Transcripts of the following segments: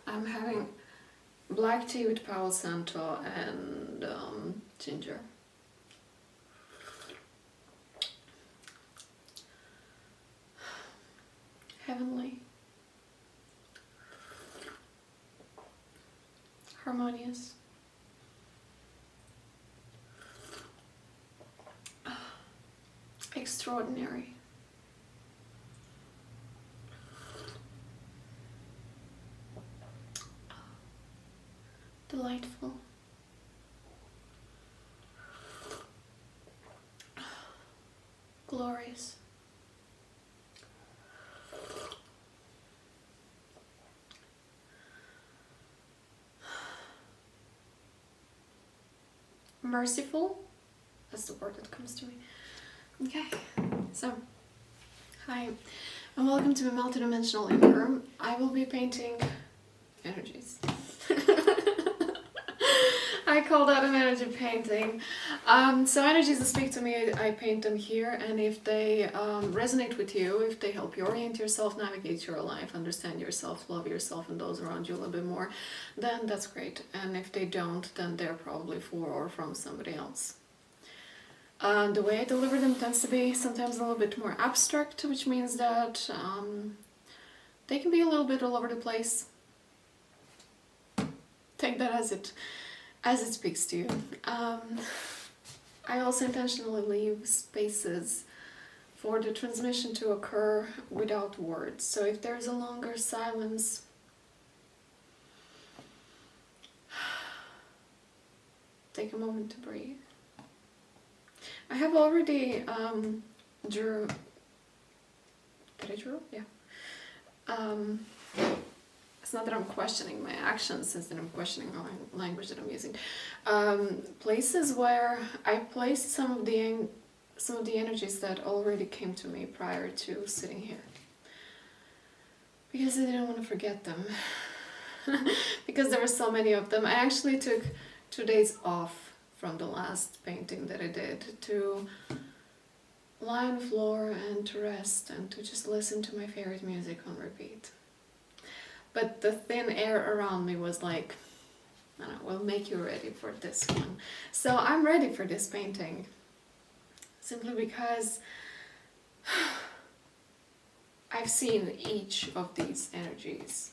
I'm having black tea with Palo Santo and ginger. Heavenly. Harmonious. Extraordinary. Delightful. Glorious. Merciful. That's the word that comes to me. Okay, so hi and welcome to my multidimensional inker. I will be painting energies. I call that an energy painting. So energies that speak to me, I paint them here, and if they resonate with you, if they help you orient yourself, navigate your life, understand yourself, love yourself and those around you a little bit more, then that's great. And if they don't, then they're probably for or from somebody else. The way I deliver them tends to be sometimes a little bit more abstract, which means that they can be a little bit all over the place. Take that as it speaks to you. I also intentionally leave spaces for the transmission to occur without words. So if there's a longer silence, take a moment to breathe. I have already drew. Did I draw? Yeah. It's not that I'm questioning my actions, it's that I'm questioning the language that I'm using. Places where I placed some of the energies that already came to me prior to sitting here, because I didn't want to forget them. Because there were so many of them. I actually took 2 days off from the last painting that I did to lie on the floor and to rest and to just listen to my favorite music on repeat. But the thin air around me was like, I don't know, we'll make you ready for this one. So I'm ready for this painting, simply because I've seen each of these energies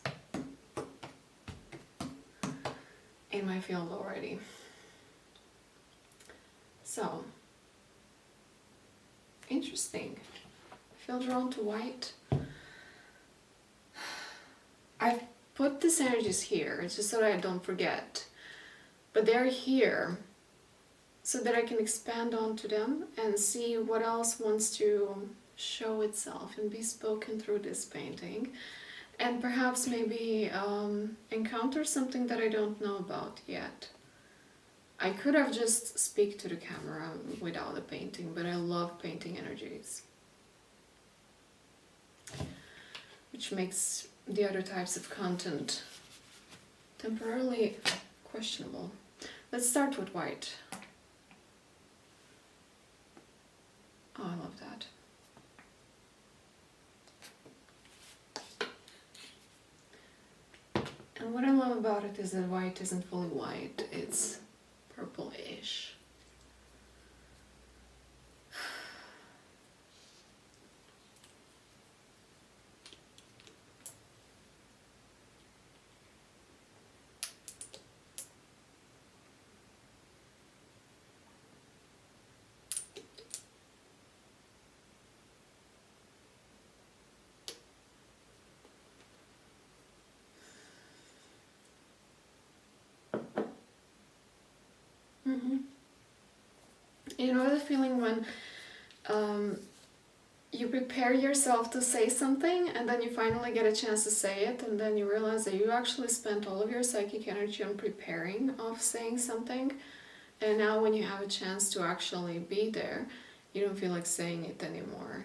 in my field already. So, interesting. I feel drawn to white. I've put these energies here just so that I don't forget, but they're here so that I can expand onto them and see what else wants to show itself and be spoken through this painting, and perhaps maybe encounter something that I don't know about yet. I could have just speak to the camera without a painting, but I love painting energies, which makes the other types of content temporarily questionable. Let's start with white. Oh, I love that. And what I love about it is that white isn't fully white, it's purple-ish. You know the feeling when you prepare yourself to say something and then you finally get a chance to say it, and then you realize that you actually spent all of your psychic energy on preparing of saying something, and now when you have a chance to actually be there, you don't feel like saying it anymore,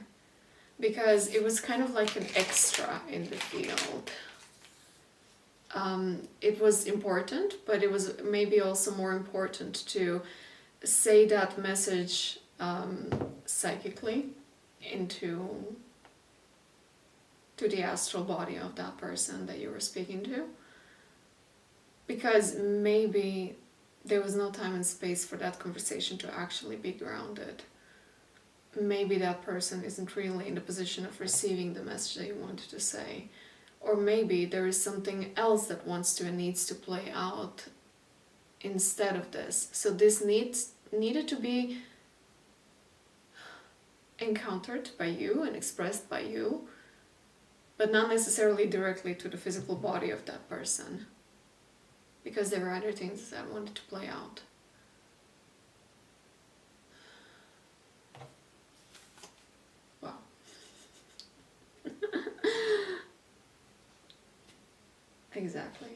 because it was kind of like an extra in the field. It was important, but it was maybe also more important to say that message psychically into the astral body of that person that you were speaking to, because maybe there was no time and space for that conversation to actually be grounded. Maybe that person isn't really in the position of receiving the message that you wanted to say. Or maybe there is something else that wants to and needs to play out instead of this. So this needed to be encountered by you and expressed by you, but not necessarily directly to the physical body of that person, because there were other things that wanted to play out. Wow. Exactly.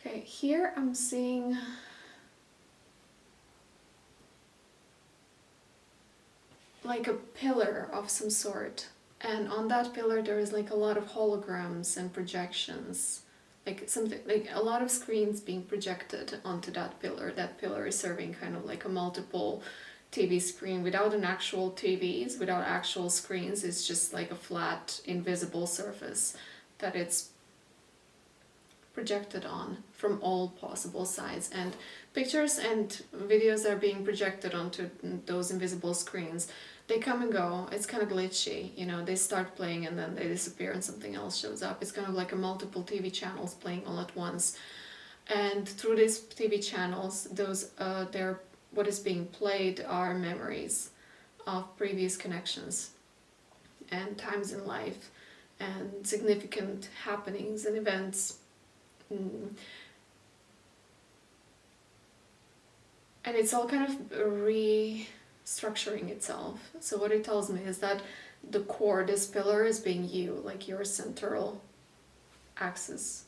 Okay, here I'm seeing like a pillar of some sort, and on that pillar there is like a lot of holograms and projections, like something like a lot of screens being projected onto that pillar. That pillar is serving kind of like a multiple TV screen without an actual TVs, without actual screens. It's just like a flat invisible surface that it's projected on from all possible sides, and pictures and videos are being projected onto those invisible screens. They come and go. It's kind of glitchy, you know, they start playing and then they disappear and something else shows up. It's kind of like a multiple TV channels playing all at once, and through these TV channels, those what is being played are memories of previous connections and times in life and significant happenings and events. And it's all kind of restructuring itself. So what it tells me is that the core, this pillar, is being you, like your central axis.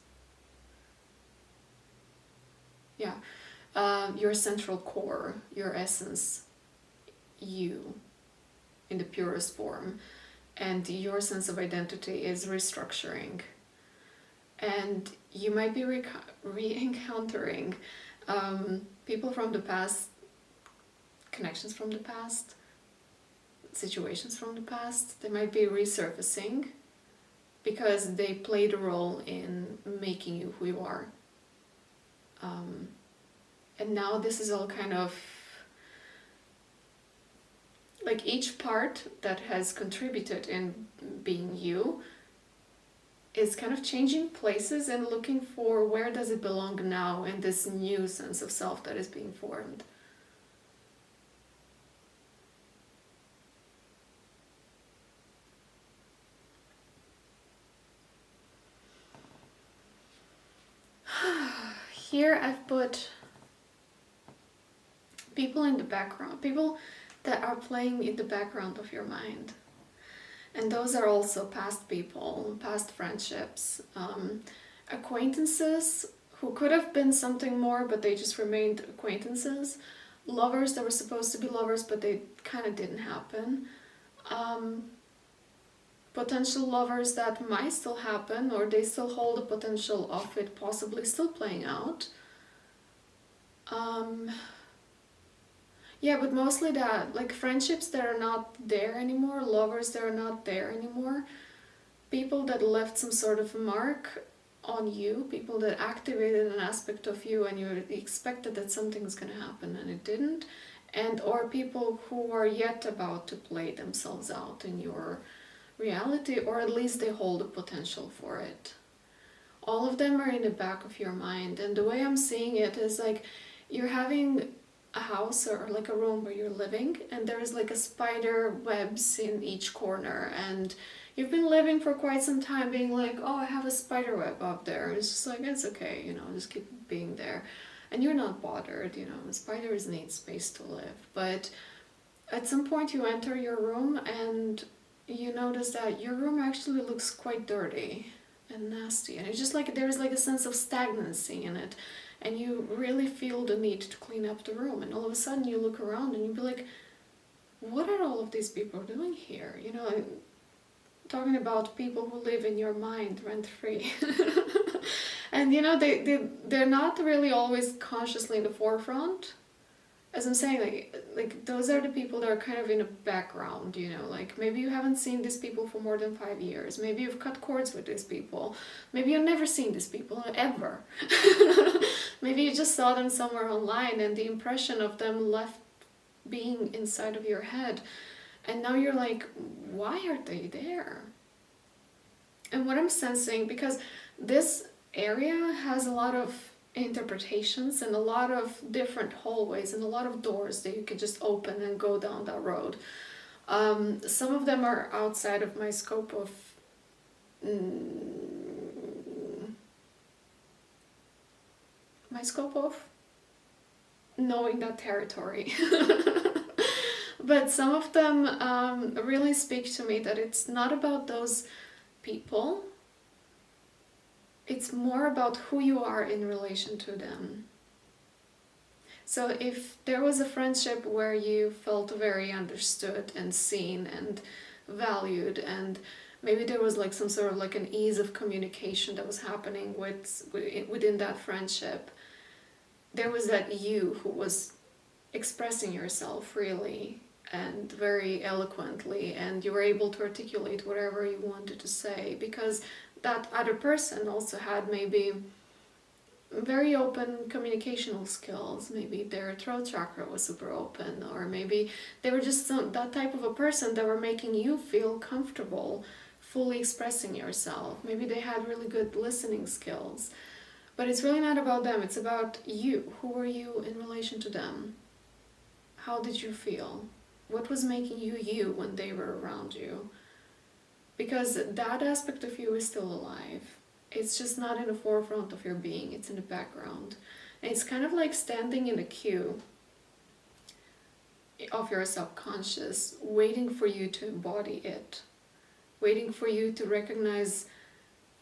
Yeah. Your central core, your essence, you, in the purest form. And your sense of identity is restructuring. And you might be re-encountering people from the past, connections from the past, situations from the past. They might be resurfacing because they played a role in making you who you are. And now this is all kind of like each part that has contributed in being you is kind of changing places and looking for where does it belong now in this new sense of self that is being formed. Here I've put people in the background, people that are playing in the background of your mind. And those are also past people, past friendships, acquaintances who could have been something more, but they just remained acquaintances. Lovers that were supposed to be lovers, but they kind of didn't happen. Potential lovers that might still happen, or they still hold the potential of it possibly still playing out. Yeah, but mostly that, like friendships that are not there anymore, lovers that are not there anymore, people that left some sort of mark on you, people that activated an aspect of you and you expected that something's going to happen and it didn't, and or people who are yet about to play themselves out in your reality, or at least they hold the potential for it. All of them are in the back of your mind, and the way I'm seeing it is like you're having a house or like a room where you're living, and there's like a spider webs in each corner, and you've been living for quite some time being like, oh, I have a spider web up there. It's just like, it's okay, you know, just keep being there. And you're not bothered, you know, spiders need space to live. But at some point you enter your room and you notice that your room actually looks quite dirty. and nasty, and it's just like there's like a sense of stagnancy in it, and you really feel the need to clean up the room, and all of a sudden you look around and you be like, what are all of these people doing here? You know, I'm talking about people who live in your mind rent-free. And you know, they're not really always consciously in the forefront. As I'm saying, like those are the people that are kind of in the background, you know, like maybe you haven't seen these people for more than 5 years. Maybe you've cut cords with these people. Maybe you've never seen these people ever. Maybe you just saw them somewhere online and the impression of them left being inside of your head. And now you're like, why are they there? And what I'm sensing, because this area has a lot of interpretations and a lot of different hallways and a lot of doors that you could just open and go down that road. Some of them are outside of my scope of knowing that territory. But some of them really speak to me that it's not about those people. It's more about who you are in relation to them. So if there was a friendship where you felt very understood and seen and valued, and maybe there was like some sort of like an ease of communication that was happening within that friendship, there was that you who was expressing yourself freely and very eloquently, and you were able to articulate whatever you wanted to say, because that other person also had maybe very open communicational skills. Maybe their throat chakra was super open, or maybe they were just that type of a person that were making you feel comfortable fully expressing yourself. Maybe they had really good listening skills. But it's really not about them, it's about you. Who were you in relation to them? How did you feel? What was making you you when they were around you? Because that aspect of you is still alive. It's just not in the forefront of your being, it's in the background. And it's kind of like standing in a queue of your subconscious, waiting for you to embody it. Waiting for you to recognize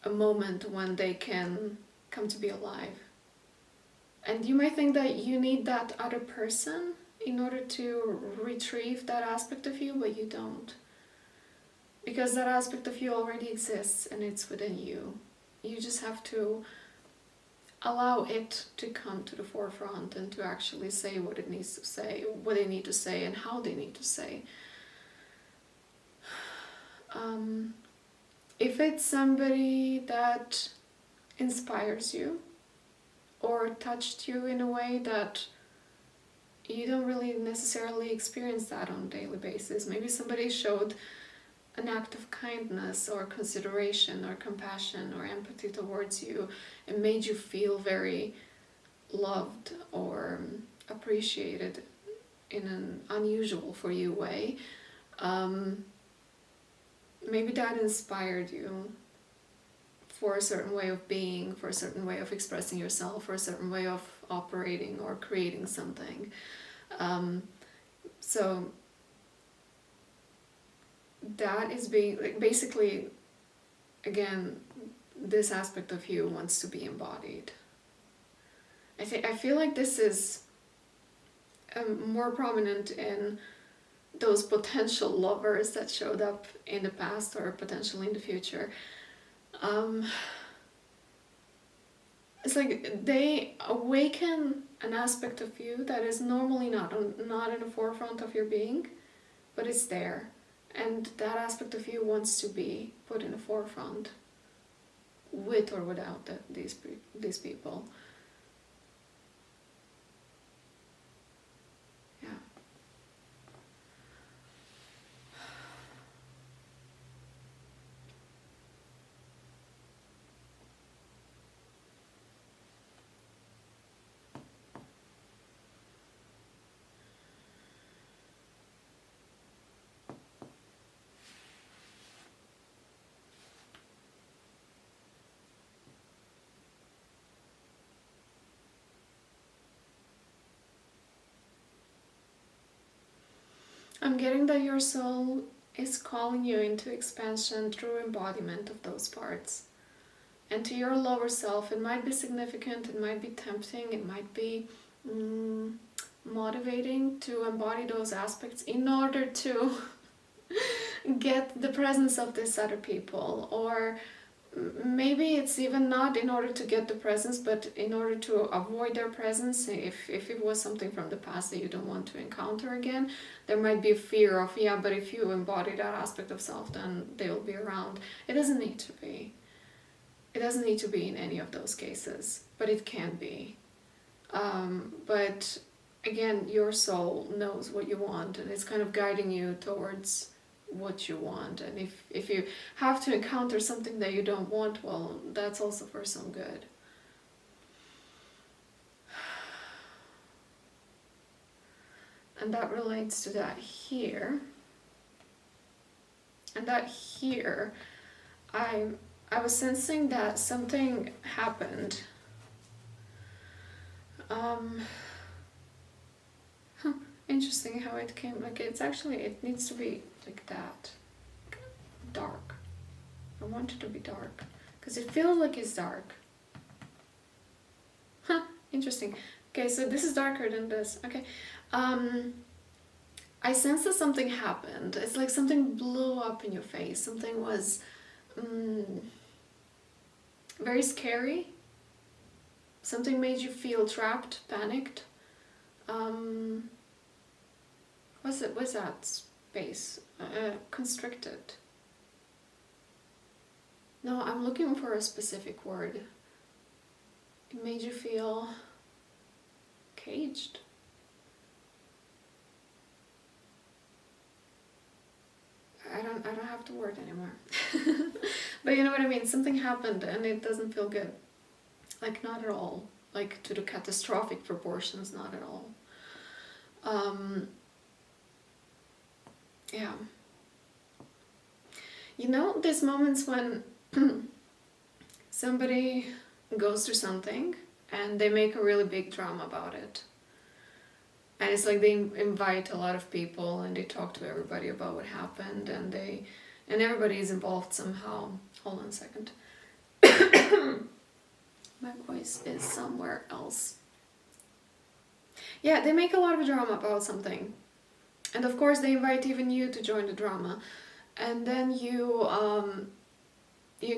a moment when they can come to be alive. And you might think that you need that other person in order to retrieve that aspect of you, but you don't. Because that aspect of you already exists and it's within you. You just have to allow it to come to the forefront and to actually say what it needs to say, what they need to say, and how they need to say. If it's somebody that inspires you or touched you in a way that you don't really necessarily experience that on a daily basis, maybe somebody showed an act of kindness or consideration or compassion or empathy towards you and made you feel very loved or appreciated in an unusual for you way, maybe that inspired you for a certain way of being, for a certain way of expressing yourself, for a certain way of operating or creating something. So that is being, like, basically, again, this aspect of you wants to be embodied. I feel like this is more prominent in those potential lovers that showed up in the past or potentially in the future. It's like they awaken an aspect of you that is normally not in the forefront of your being, but it's there. And that aspect of you wants to be put in the forefront, with or without these people. Yeah. I'm getting that your soul is calling you into expansion through embodiment of those parts. And to your lower self, it might be significant, it might be tempting, it might be motivating to embody those aspects in order to get the presence of these other people. Or maybe it's even not in order to get the presence, but in order to avoid their presence. If it was something from the past that you don't want to encounter again, there might be a fear of, yeah, but if you embody that aspect of self, then they'll be around. It doesn't need to be. It doesn't need to be in any of those cases, but it can be. But again, your soul knows what you want, and it's kind of guiding you towards what you want. And if you have to encounter something that you don't want, well, that's also for some good. And that relates to that here. And that here, I was sensing that something happened. Interesting how it came. Like, it's actually, it needs to be like that. Dark. I want it to be dark. Because it feels like it's dark. Interesting. Okay, so this is darker than this. Okay. I sense that something happened. It's like something blew up in your face. Something was very scary. Something made you feel trapped, panicked. What's that space? Constricted. No, I'm looking for a specific word. It made you feel caged. I don't have the word anymore. But you know what I mean? Something happened and it doesn't feel good. Like, not at all. Like, to the catastrophic proportions, not at all. Yeah. You know, there's moments when somebody goes through something and they make a really big drama about it. And it's like they invite a lot of people and they talk to everybody about what happened, and everybody is involved somehow. Hold on a second. My voice is somewhere else. Yeah, they make a lot of drama about something. And of course they invite even you to join the drama. And then you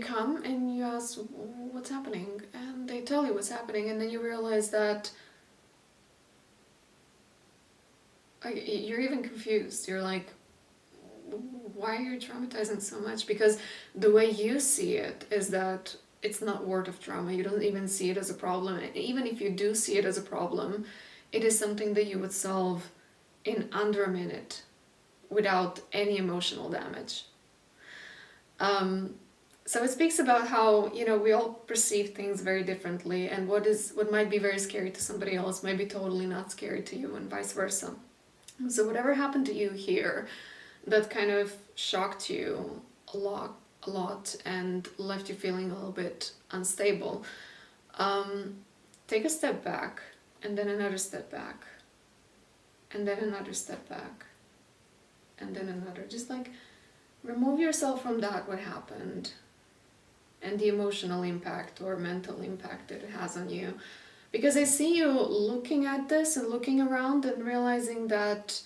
come and you ask, what's happening? And they tell you what's happening, and then you realize that you're even confused. You're like, why are you traumatizing so much? Because the way you see it is that it's not worth of drama. You don't even see it as a problem. And even if you do see it as a problem, it is something that you would solve in under a minute without any emotional damage. So it speaks about how, you know, we all perceive things very differently, and what might be very scary to somebody else might be totally not scary to you, and vice versa. So whatever happened to you here that kind of shocked you a lot and left you feeling a little bit unstable, take a step back, and then another step back, and then another step back, and then another. Just like remove yourself from that, what happened, and the emotional impact or mental impact that it has on you. Because I see you looking at this and looking around and realizing that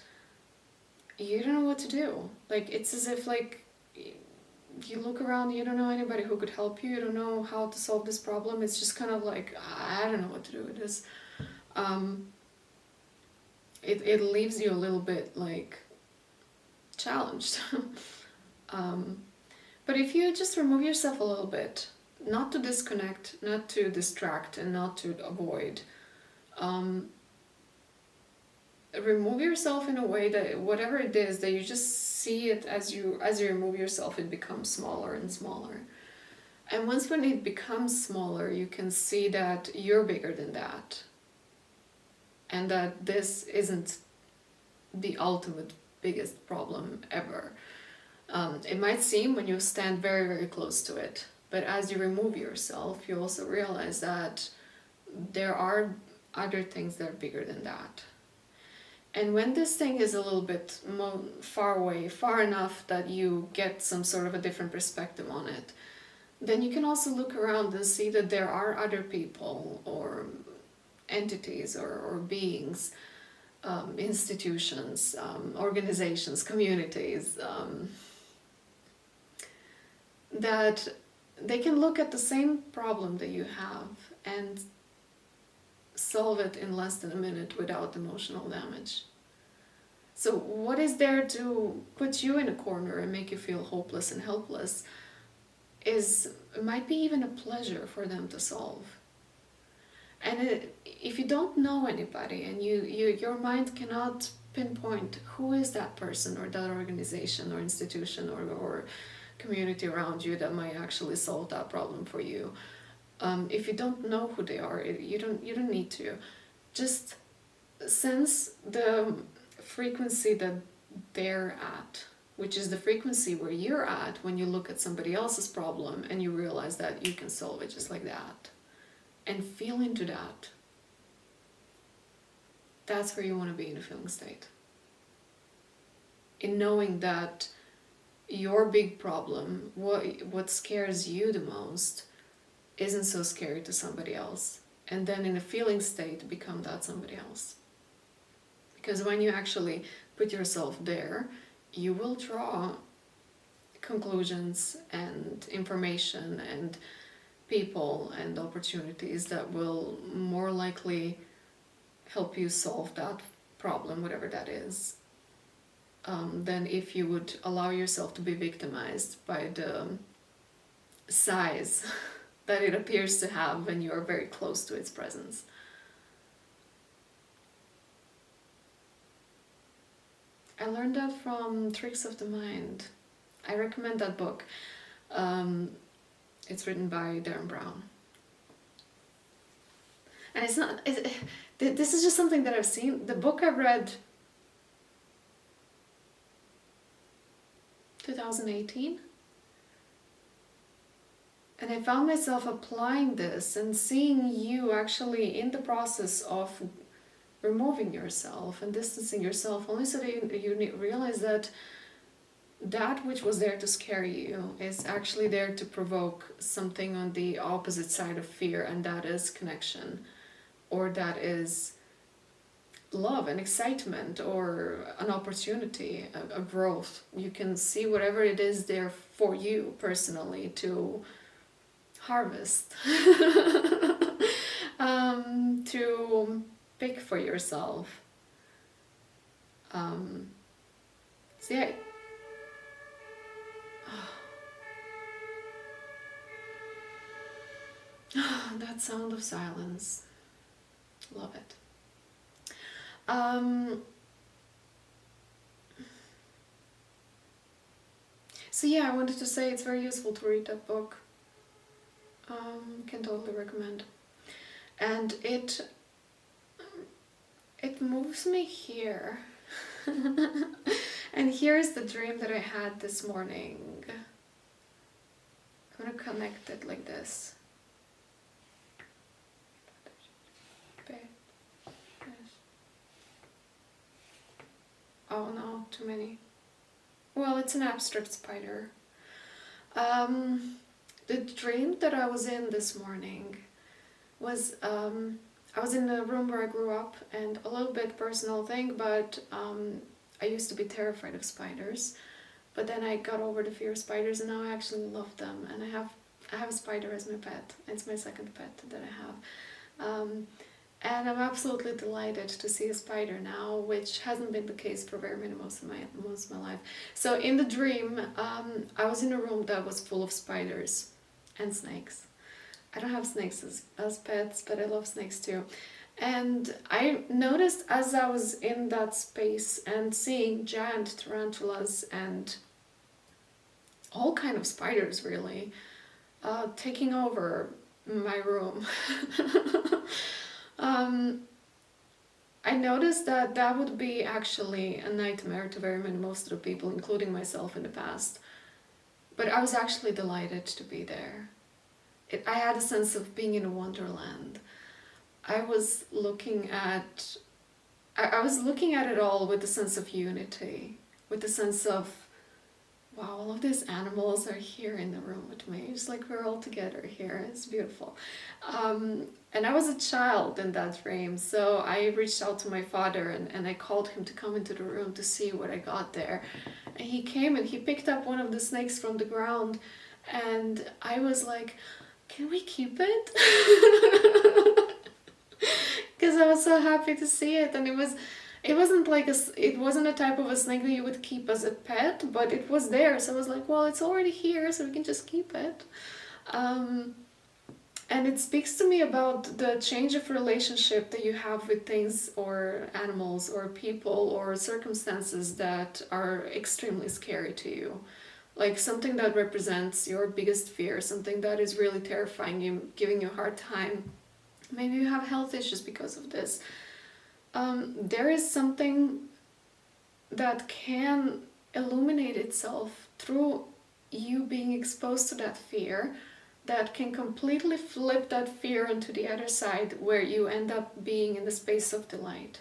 you don't know what to do. Like, it's as if, like, you look around, you don't know anybody who could help you, you don't know how to solve this problem. It's just kind of like, I don't know what to do with this. It leaves you a little bit, like, challenged. But if you just remove yourself a little bit, not to disconnect, not to distract, and not to avoid, remove yourself in a way that whatever it is, that you just see it as you remove yourself, it becomes smaller and smaller. And when it becomes smaller, you can see that you're bigger than that, and that this isn't the ultimate biggest problem ever. It might seem when you stand very, very close to it, but as you remove yourself, you also realize that there are other things that are bigger than that. And when this thing is a little bit far away, far enough that you get some sort of a different perspective on it, then you can also look around and see that there are other people or entities or beings, institutions, organizations, communities, that they can look at the same problem that you have and solve it in less than a minute without emotional damage. So what is there to put you in a corner and make you feel hopeless and helpless it might be even a pleasure for them to solve. And if you don't know anybody and your mind cannot pinpoint who is that person or that organization or institution or community around you that might actually solve that problem for you, if you don't know who they are, you don't need to. Just sense the frequency that they're at, which is the frequency where you're at when you look at somebody else's problem and you realize that you can solve it just like that. And feel into that. That's where you want to be in a feeling state. In knowing that your big problem, what scares you the most, isn't so scary to somebody else. And then in a feeling state, become that somebody else. Because when you actually put yourself there, you will draw conclusions and information and people and opportunities that will more likely help you solve that problem, whatever that is, than if you would allow yourself to be victimized by the size that it appears to have when you are very close to its presence. I learned that from Tricks of the Mind. I recommend that book. It's written by Darren Brown. And it's not... this is just something that I've seen. The book I read 2018. And I found myself applying this and seeing you actually in the process of removing yourself and distancing yourself, only so that you realize that that which was there to scare you is actually there to provoke something on the opposite side of fear, and that is connection, or that is love and excitement, or an opportunity, a growth. You can see whatever it is there for you personally to harvest, to pick for yourself. So yeah. That sound of silence. Love it. So yeah, I wanted to say it's very useful to read that book. Can totally recommend. And it moves me here. And here's the dream that I had this morning. I'm gonna connect it like this. Oh no, too many. Well, it's an abstract spider. The dream that I was in this morning was, I was in the room where I grew up, and a little bit personal thing, but I used to be terrified of spiders, but then I got over the fear of spiders, and now I actually love them, and I have a spider as my pet. It's my second pet that I have. And I'm absolutely delighted to see a spider now, which hasn't been the case for very many most of my life. So in the dream, I was in a room that was full of spiders and snakes. I don't have snakes as pets, but I love snakes too. And I noticed as I was in that space and seeing giant tarantulas and all kind of spiders really taking over my room. I noticed that would be actually a nightmare to most of the people, including myself in the past. But I was actually delighted to be there. I had a sense of being in a wonderland. I was looking at it all with a sense of unity, with a sense of wow, all of these animals are here in the room with me. It's like we're all together here. It's beautiful. And I was a child in that dream, so I reached out to my father and I called him to come into the room to see what I got there. And he came and he picked up one of the snakes from the ground, and I was like, can we keep it? Because I was so happy to see it, and it wasn't a type of a snake that you would keep as a pet, but it was there, so I was like, well, it's already here, so we can just keep it. And it speaks to me about the change of relationship that you have with things or animals or people or circumstances that are extremely scary to you. Like something that represents your biggest fear, something that is really terrifying you, giving you a hard time. Maybe you have health issues because of this. There is something that can illuminate itself through you being exposed to that fear, that can completely flip that fear onto the other side, where you end up being in the space of delight.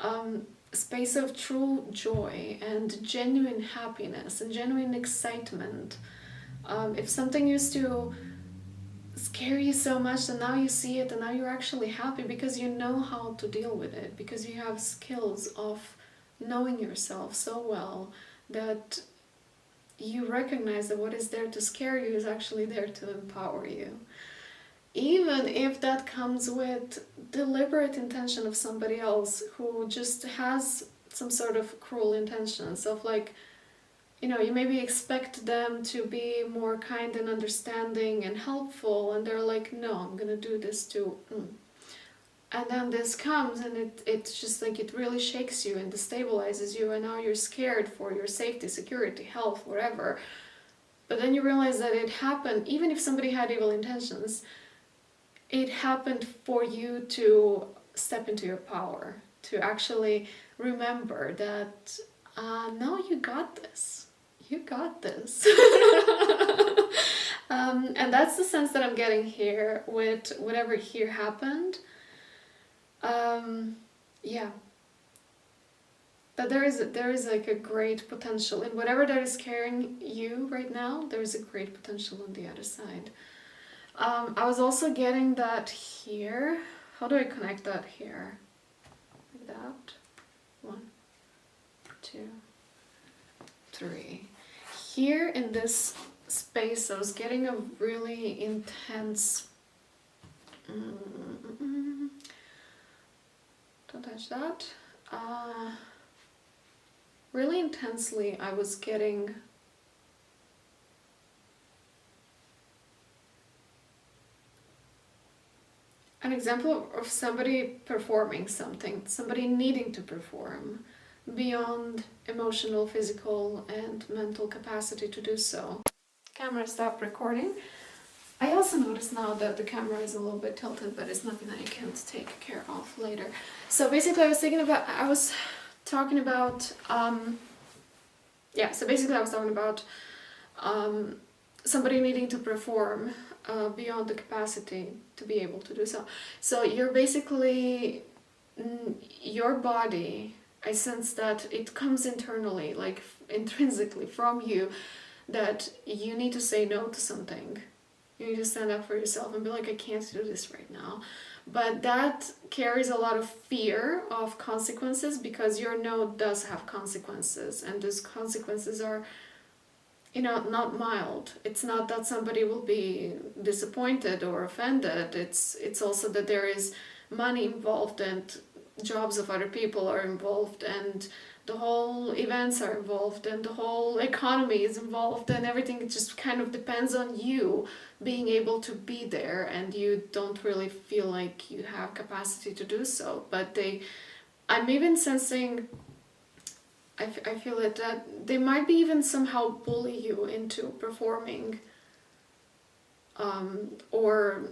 A space of true joy and genuine happiness and genuine excitement. If something used to scare you so much and now you see it and now you're actually happy because you know how to deal with it, because you have skills of knowing yourself so well that you recognize that what is there to scare you is actually there to empower you. Even if that comes with deliberate intention of somebody else who just has some sort of cruel intentions of like, you maybe expect them to be more kind and understanding and helpful, and they're like, no, I'm gonna do this too. And then this comes and it's just like it really shakes you and destabilizes you, and now you're scared for your safety, security, health, whatever. But then you realize that it happened, even if somebody had evil intentions, it happened for you to step into your power, to actually remember that, no, you got this. You got this. And that's the sense that I'm getting here with whatever here happened. Yeah. But there is like a great potential in whatever that is scaring you right now. There is a great potential on the other side. I was also getting that here. How do I connect that here? Like that. 1, 2, 3. Here in this space, I was getting a really intense. Don't touch that. Really intensely, I was getting an example of somebody performing something, somebody needing to perform beyond emotional, physical, and mental capacity to do so. Camera stopped recording. I also noticed now that the camera is a little bit tilted, but it's nothing that I can't take care of later. So basically I was talking about somebody needing to perform beyond the capacity to be able to do so. So you're basically, your body, I sense that it comes internally, like intrinsically from you, that you need to say no to something. You need to stand up for yourself and be like, I can't do this right now. But that carries a lot of fear of consequences, because your no does have consequences, and those consequences are, not mild. It's not that somebody will be disappointed or offended. It's also that there is money involved, and jobs of other people are involved, and the whole events are involved, and the whole economy is involved, and everything just kind of depends on you being able to be there, and you don't really feel like you have capacity to do so. But I'm even sensing, I feel it, that they might be even somehow bully you into performing, or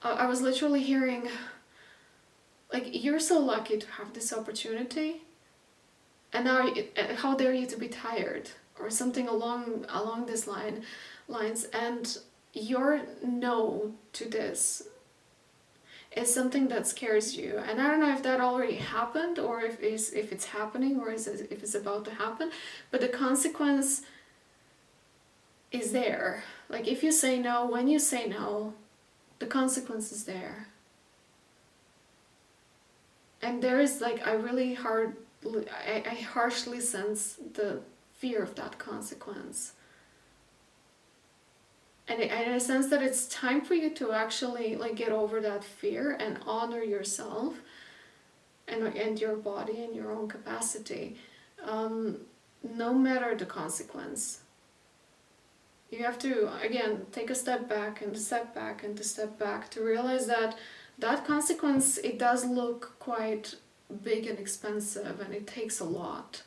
I was literally hearing, like, you're so lucky to have this opportunity, and now how dare you to be tired, or something along this lines, and your no to this is something that scares you. And I don't know if that already happened, or if it's happening, or if it's about to happen, but the consequence is there. Like if you say no, when you say no, the consequence is there. And there is like, I harshly sense the fear of that consequence. And I sense that it's time for you to actually like get over that fear and honor yourself and your body and your own capacity, no matter the consequence. You have to, again, take a step back and a step back and a step back to realize that that consequence, it does look quite big and expensive, and it takes a lot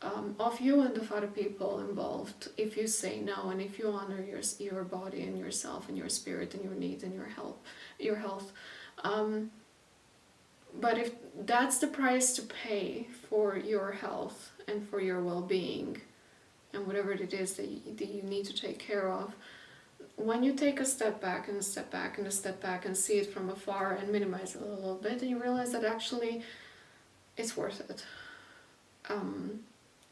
of you and of other people involved if you say no, and if you honor your body and yourself and your spirit and your needs and your health. But if that's the price to pay for your health and for your well-being and whatever it is that you need to take care of, when you take a step back and a step back and a step back and see it from afar and minimize it a little bit, and you realize that actually it's worth it.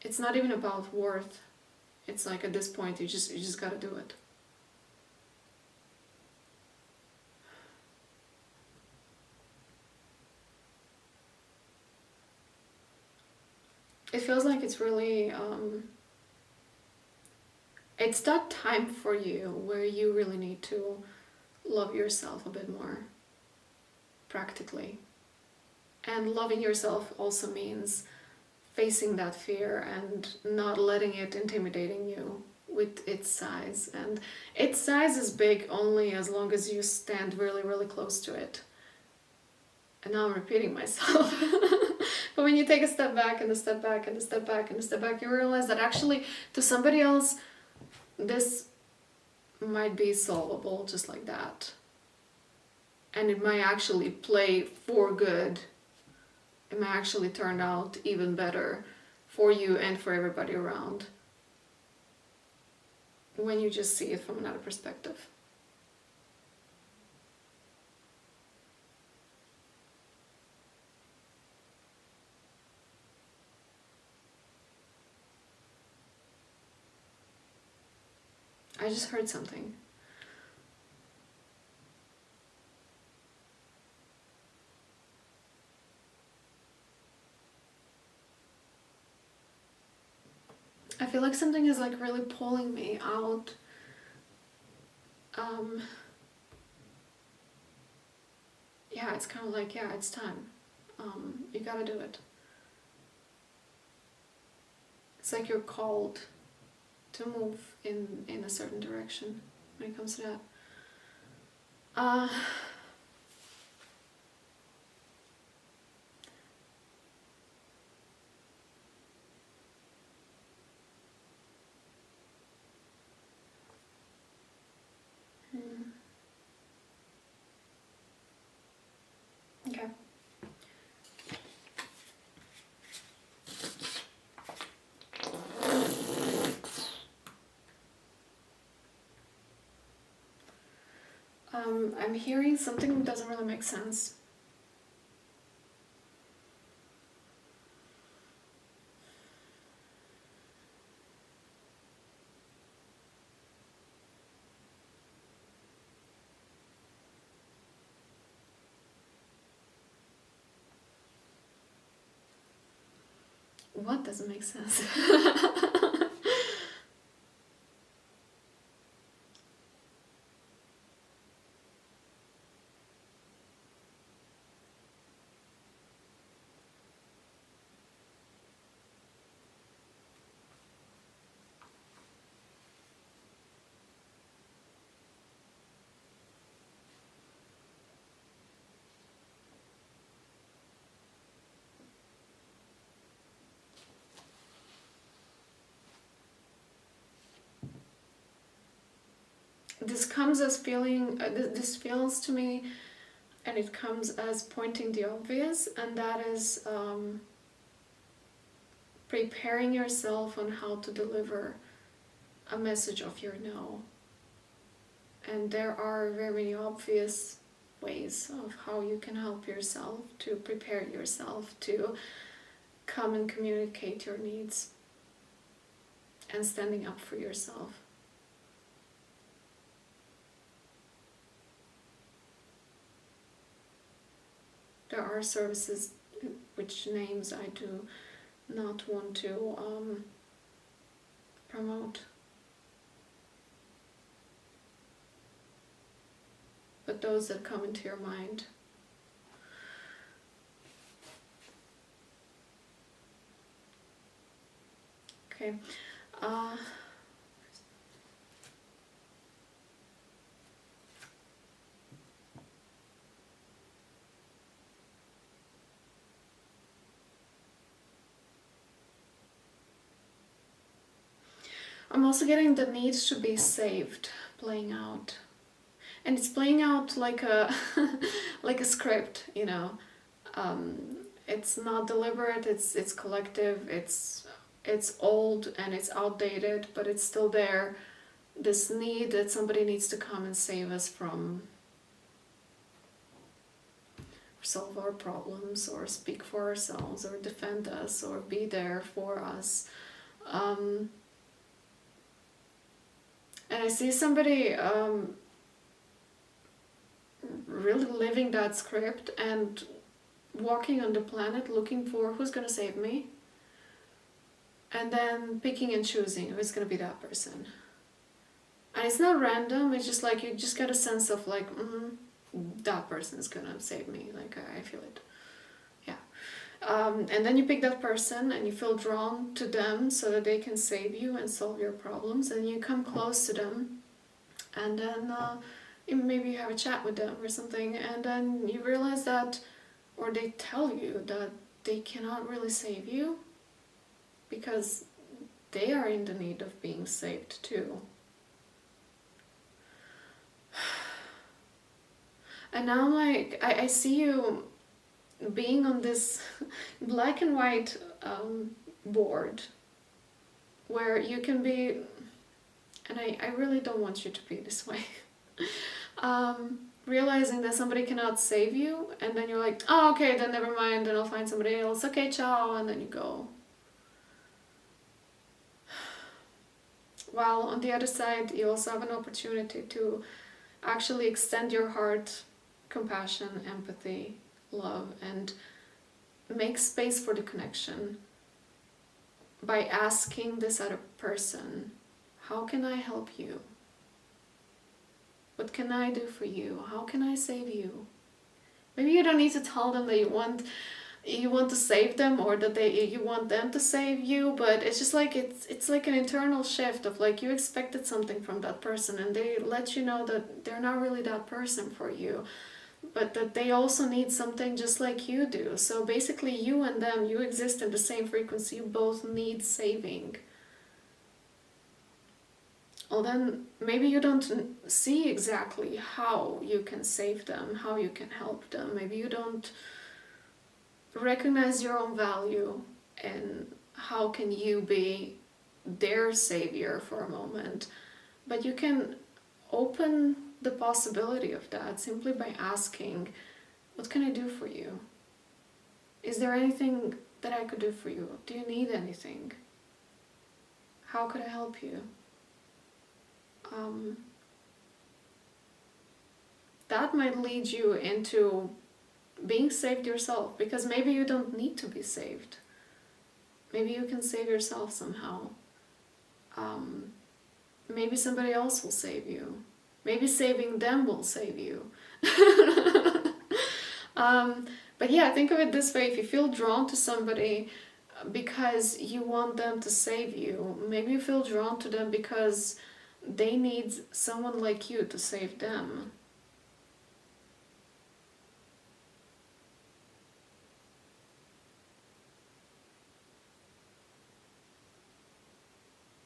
It's not even about worth. It's like at this point you just gotta do it. It feels like it's really it's that time for you where you really need to love yourself a bit more practically. And loving yourself also means facing that fear and not letting it intimidating you with its size. And its size is big only as long as you stand really, really close to it. And now I'm repeating myself. But when you take a step back and a step back and a step back and a step back, you realize that actually to somebody else, this might be solvable just like that. And it might actually play for good. It might actually turn out even better for you and for everybody around when you just see it from another perspective. I just heard something. I feel like something is like really pulling me out. Yeah, it's kind of like, yeah, it's time. You gotta do it. It's like you're called to move in a certain direction when it comes to that. Okay. I'm hearing something that doesn't really make sense. What doesn't make sense? This comes as feeling, this feels to me, and it comes as pointing the obvious, and that is preparing yourself on how to deliver a message of your no. And there are very many obvious ways of how you can help yourself to prepare yourself to come and communicate your needs and standing up for yourself. There are services which names I do not want to promote. But those that come into your mind. Okay. I'm also getting the need to be saved playing out. And it's playing out like a like a script, you know. It's not deliberate, it's collective, it's old and it's outdated, but it's still there. This need that somebody needs to come and save us from, solve our problems, or speak for ourselves, or defend us, or be there for us. And I see somebody really living that script and walking on the planet looking for who's going to save me, and then picking and choosing who's going to be that person. And it's not random, it's just like you just get a sense of like, that person's going to save me, like I feel it. Yeah. And then you pick that person and you feel drawn to them so that they can save you and solve your problems, and you come close to them, and then maybe you have a chat with them or something, and then you realize that, or they tell you that they cannot really save you because they are in the need of being saved too. And now I'm like, I see you being on this black and white board where you can be, and I really don't want you to be this way, realizing that somebody cannot save you, and then you're like, oh, okay, then never mind, then I'll find somebody else, okay, ciao, and then you go. While on the other side, you also have an opportunity to actually extend your heart, compassion, empathy, love, and make space for the connection by asking this other person, how can I help you? What can I do for you? How can I save you? Maybe you don't need to tell them that you want to save them, or that you want them to save you, but it's just like it's like an internal shift of like you expected something from that person, and they let you know that they're not really that person for you, but that they also need something just like you do. So basically you and them, you exist in the same frequency, you both need saving. Well, then maybe you don't see exactly how you can save them, how you can help them. Maybe you don't recognize your own value and how can you be their savior for a moment. But you can open the possibility of that simply by asking, what can I do for you? Is there anything that I could do for you? Do you need anything? How could I help you? That might lead you into being saved yourself, because maybe you don't need to be saved. Maybe you can save yourself somehow. Maybe somebody else will save you. Maybe saving them will save you. But yeah, think of it this way. If you feel drawn to somebody because you want them to save you, maybe you feel drawn to them because they need someone like you to save them.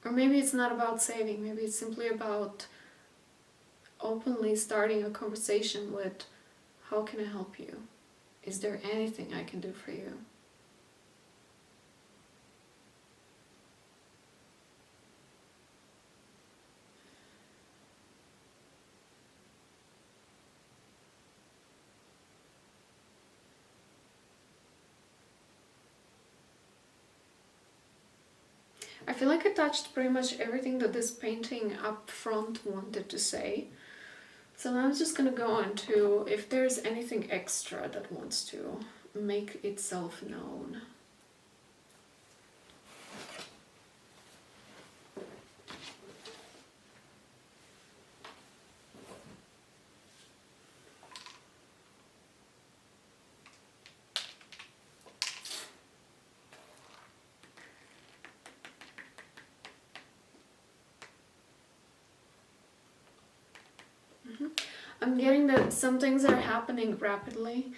Or maybe it's not about saving, maybe it's simply about openly starting a conversation with, how can I help you? Is there anything I can do for you? feel like I touched pretty much everything that this painting up front wanted to say. So now I'm just gonna go into if there's anything extra that wants to make itself known. I'm getting that some things are happening rapidly,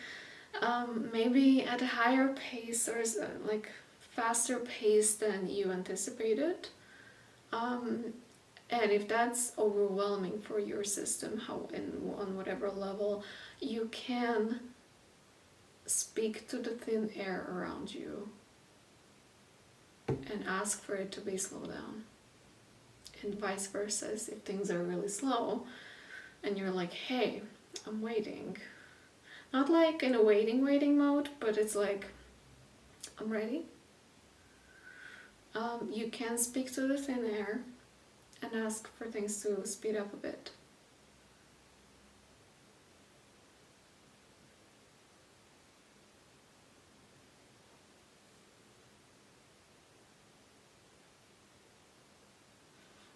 maybe at a higher pace or like faster pace than you anticipated. And if that's overwhelming for your system, on whatever level, you can speak to the thin air around you and ask for it to be slowed down. And vice versa, if things are really slow, and you're like, hey, I'm waiting. Not like in a waiting mode, but it's like, I'm ready. You can speak to the thin air and ask for things to speed up a bit.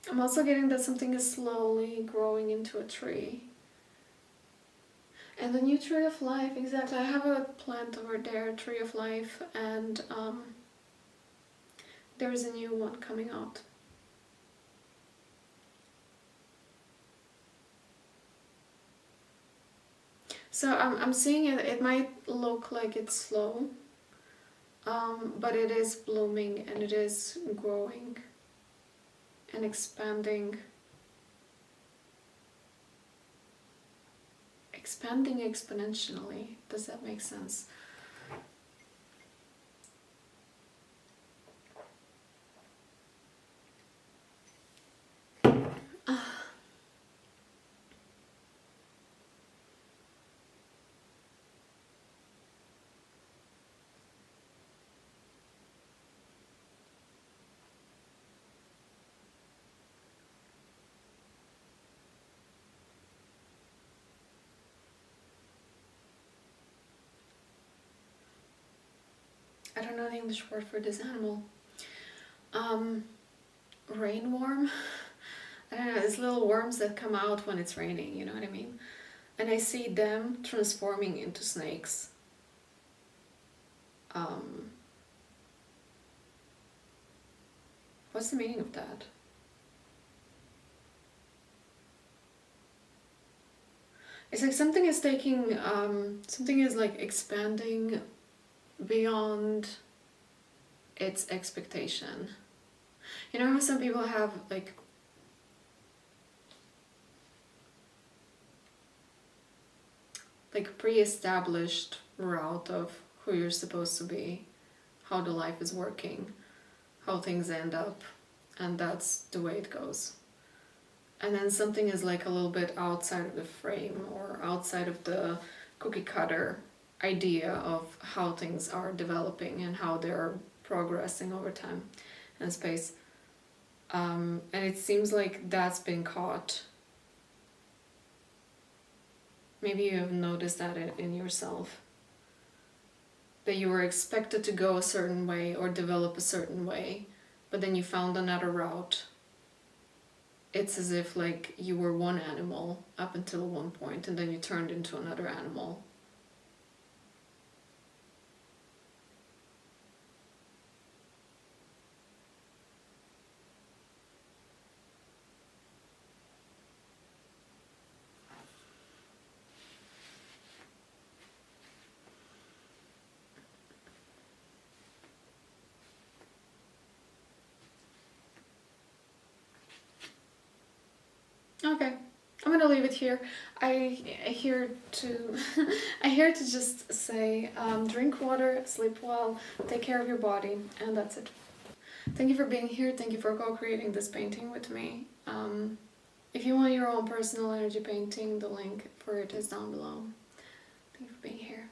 I'm also getting that something is slowly growing into a tree. And the new tree of life, exactly. I have a plant over there, tree of life, and there's a new one coming out. So I'm seeing it, it might look like it's slow, but it is blooming and it is growing and expanding exponentially. Does that make sense? I don't know the English word for this animal. Rainworm? I don't know, these little worms that come out when it's raining, you know what I mean? And I see them transforming into snakes. What's the meaning of that? It's like something is taking, something is like expanding beyond its expectation. You know how some people have like pre-established route of who you're supposed to be, how the life is working, how things end up, and that's the way it goes. And then something is like a little bit outside of the frame or outside of the cookie cutter idea of how things are developing and how they're progressing over time and space. And it seems like that's been caught. Maybe you have noticed that in yourself. That you were expected to go a certain way or develop a certain way, but then you found another route. It's as if like you were one animal up until one point and then you turned into another animal. Okay, I'm gonna leave it here. I here to I here to just say drink water, sleep well, take care of your body, and that's it. Thank you for being here. Thank you for co-creating this painting with me. If you want your own personal energy painting, the link for it is down below. Thank you for being here.